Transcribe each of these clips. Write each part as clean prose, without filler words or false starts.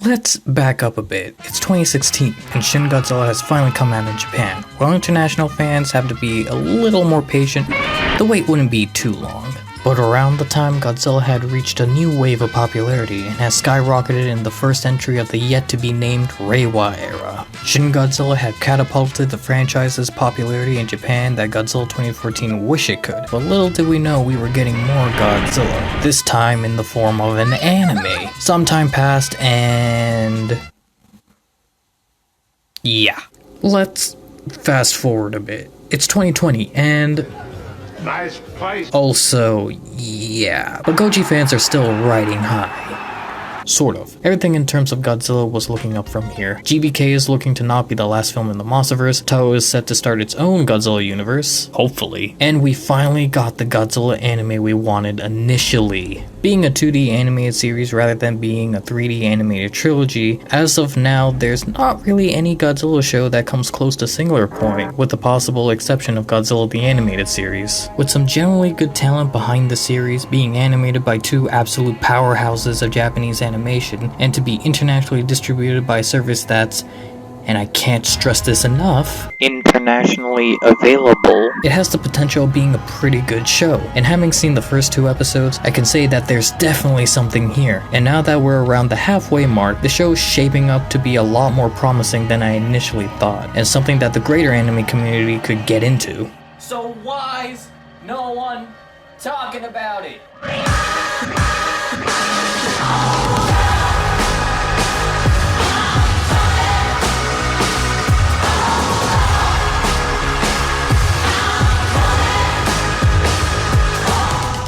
Let's back up a bit. It's 2016, and Shin Godzilla has finally come out in Japan. While international fans have to be a little more patient, the wait wouldn't be too long. But around the time Godzilla had reached a new wave of popularity and has skyrocketed in the first entry of the yet-to-be-named Reiwa era. Shin Godzilla had catapulted the franchise's popularity in Japan that Godzilla 2014 wished it could. But little did we know we were getting more Godzilla, this time in the form of an anime. Some time passed and... yeah. Let's fast forward a bit. It's 2020 and... nice place. also, yeah. But Goji fans are still riding high. Sort of. Everything in terms of Godzilla was looking up from here. GBK is looking to not be the last film in the Monsterverse. Toho is set to start its own Godzilla universe, hopefully. And we finally got the Godzilla anime we wanted initially. Being a 2D animated series rather than being a 3D animated trilogy, as of now there's not really any Godzilla show that comes close to Singular Point, with the possible exception of Godzilla the Animated Series. With some generally good talent behind the series, being animated by two absolute powerhouses of Japanese animation, and to be internationally distributed by a service that's, and I can't stress this enough, internationally available. It has the potential of being a pretty good show, and having seen the first two episodes, I can say that there's definitely something here. And now that we're around the halfway mark, the show's shaping up to be a lot more promising than I initially thought, and something that the greater anime community could get into. So why's no one talking about it?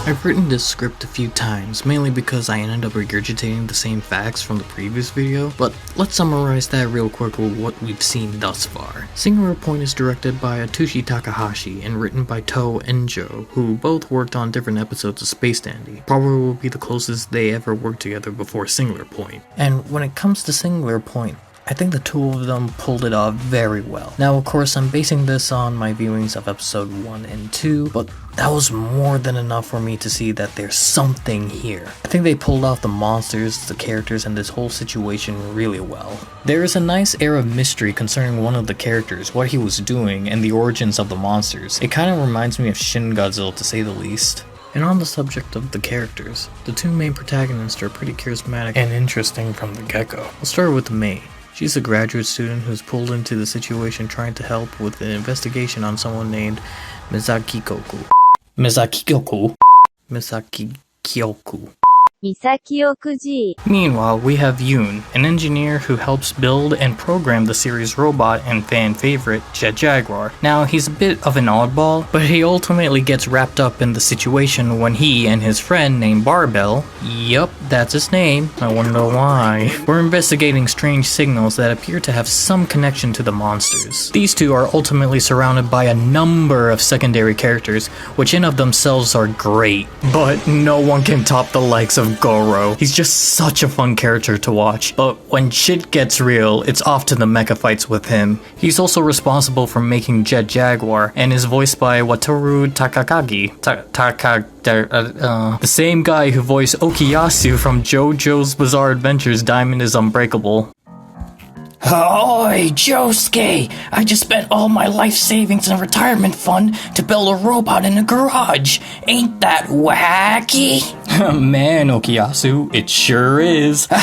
I've written this script a few times, mainly because I ended up regurgitating the same facts from the previous video, but let's summarize that real quick with what we've seen thus far. Singular Point is directed by Atsushi Takahashi and written by Toho and Joe, who both worked on different episodes of Space Dandy. Probably will be the closest they ever worked together before Singular Point. And when it comes to Singular Point, I think the two of them pulled it off very well. Now, of course, I'm basing this on my viewings of episode 1 and 2, but that was more than enough for me to see that there's something here. I think they pulled off the monsters, the characters, and this whole situation really well. There is a nice air of mystery concerning one of the characters, what he was doing, and the origins of the monsters. It kind of reminds me of Shin Godzilla, to say the least. And on the subject of the characters, the two main protagonists are pretty charismatic and interesting from the get-go. We'll start with Mei. She's a graduate student who's pulled into the situation trying to help with an investigation on someone named Misaki Kyoku. Meanwhile, we have Yoon, an engineer who helps build and program the series' robot and fan favorite, Jet Jaguar. Now, he's a bit of an oddball, but he ultimately gets wrapped up in the situation when he and his friend named Barbell, yup, that's his name, I wonder why, were investigating strange signals that appear to have some connection to the monsters. These two are ultimately surrounded by a number of secondary characters, which in of themselves are great, but no one can top the likes of Goro. He's just such a fun character to watch, but when shit gets real, it's off to the mecha fights with him. He's also responsible for making Jet Jaguar, and is voiced by Wataru Takakagi. The same guy who voiced Okuyasu from JoJo's Bizarre Adventures Diamond is Unbreakable. Ahoy, Josuke! I just spent all my life savings and retirement fund to build a robot in a garage. Ain't that wacky? Man, Okuyasu, it sure is. But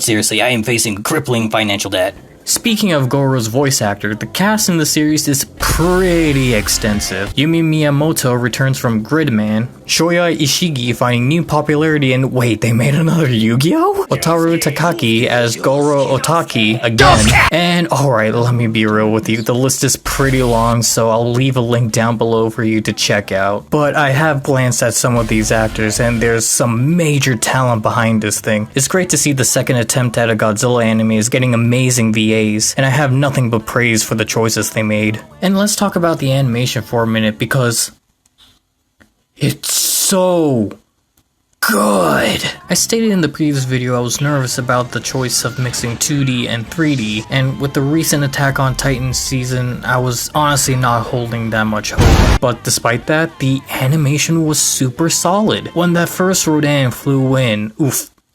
seriously, I am facing crippling financial debt. Speaking of Goro's voice actor, the cast in the series is pretty extensive. Yumi Miyamoto returns from Gridman, Shoya Ishigi finding new popularity in— wait, they made another Yu-Gi-Oh? Wataru Takaki as Goro Otaki again. And alright, let me be real with you, the list is pretty long, so I'll leave a link down below for you to check out. But I have glanced at some of these actors, and there's some major talent behind this thing. It's great to see the second attempt at a Godzilla anime is getting amazing VAs, and I have nothing but praise for the choices they made. And let's talk about the animation for a minute, because it's so good. I stated in the previous video I was nervous about the choice of mixing 2D and 3D, and with the recent Attack on Titan season, I was honestly not holding that much hope. But despite that, the animation was super solid. When that first Rodan flew in, oof,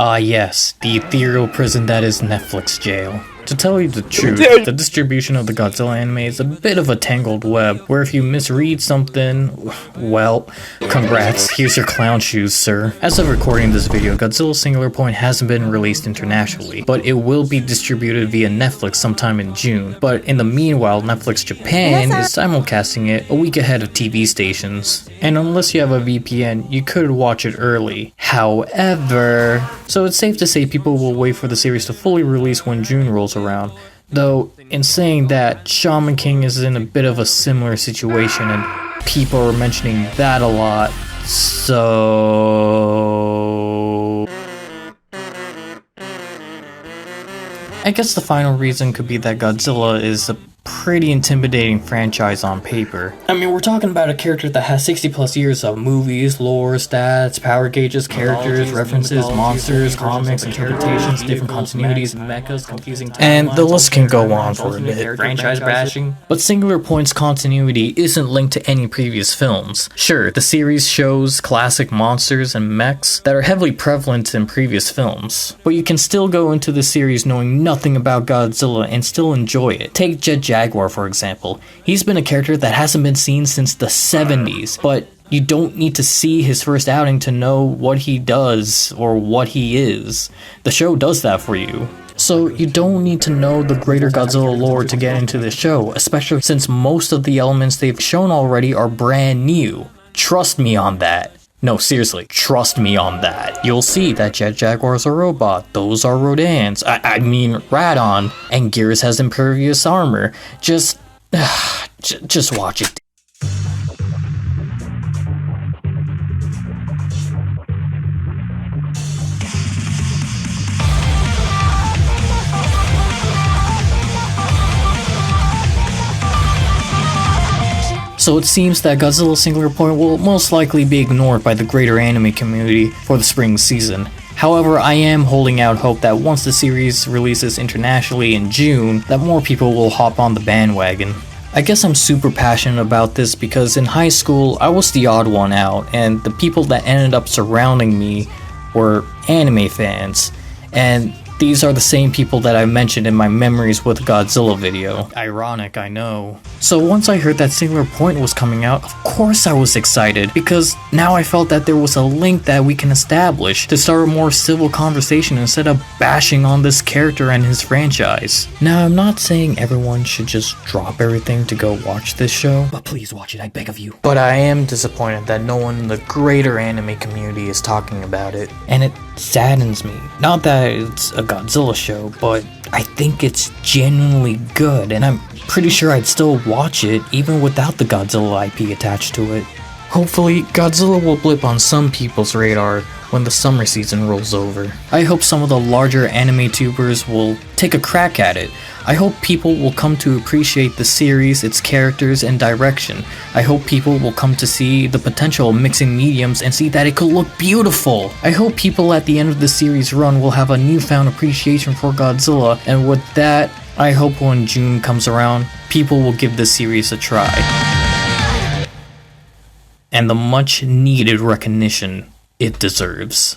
Ah yes, the ethereal prison that is Netflix jail. To tell you the truth, the distribution of the Godzilla anime is a bit of a tangled web, where if you misread something, well, congrats, here's your clown shoes, sir. As of recording this video, Godzilla Singular Point hasn't been released internationally, but it will be distributed via Netflix sometime in June. But in the meanwhile, Netflix Japan is simulcasting it a week ahead of TV stations. And unless you have a VPN, you could watch it early. However, so it's safe to say people will wait for the series to fully release when June rolls around. Though, in saying that, Shaman King is in a bit of a similar situation and people are mentioning that a lot, so... I guess the final reason could be that Godzilla is a pretty intimidating franchise on paper. I mean, we're talking about a character that has 60 plus years of movies, lore, stats, power gauges, characters, references, monsters, comics, interpretations, different continuities, mechas, confusing timelines, and the list can go on for a bit. Franchise bashing. But Singular Point's continuity isn't linked to any previous films. Sure, the series shows classic monsters and mechs that are heavily prevalent in previous films, but you can still go into the series knowing nothing about Godzilla and still enjoy it. Take Jet Jaguar, for example. He's been a character that hasn't been seen since the 70s, but you don't need to see his first outing to know what he does or what he is. The show does that for you. So you don't need to know the greater Godzilla lore to get into the show, especially since most of the elements they've shown already are brand new. Trust me on that. No, seriously, trust me on that. You'll see that Jet Jaguar's a robot, those are Rodans, I mean Radon, and Gears has impervious armor. Just watch it. So it seems that Godzilla Singular Point will most likely be ignored by the greater anime community for the spring season. However, I am holding out hope that once the series releases internationally in June, that more people will hop on the bandwagon. I guess I'm super passionate about this because in high school, I was the odd one out, and the people that ended up surrounding me were anime fans, and these are the same people that I mentioned in my Memories with Godzilla video. Ironic, I know. So once I heard that Singular Point was coming out, of course I was excited, because now I felt that there was a link that we can establish to start a more civil conversation instead of bashing on this character and his franchise. Now, I'm not saying everyone should just drop everything to go watch this show, but please watch it, I beg of you. But I am disappointed that no one in the greater anime community is talking about it, and it saddens me. Not that it's a Godzilla show, but I think it's genuinely good, and I'm pretty sure I'd still watch it even without the Godzilla IP attached to it. Hopefully, Godzilla will blip on some people's radar when the summer season rolls over. I hope some of the larger anime tubers will take a crack at it. I hope people will come to appreciate the series, its characters, and direction. I hope people will come to see the potential of mixing mediums and see that it could look beautiful. I hope people at the end of the series run will have a newfound appreciation for Godzilla, and with that, I hope when June comes around, people will give the series a try. And the much needed recognition it deserves.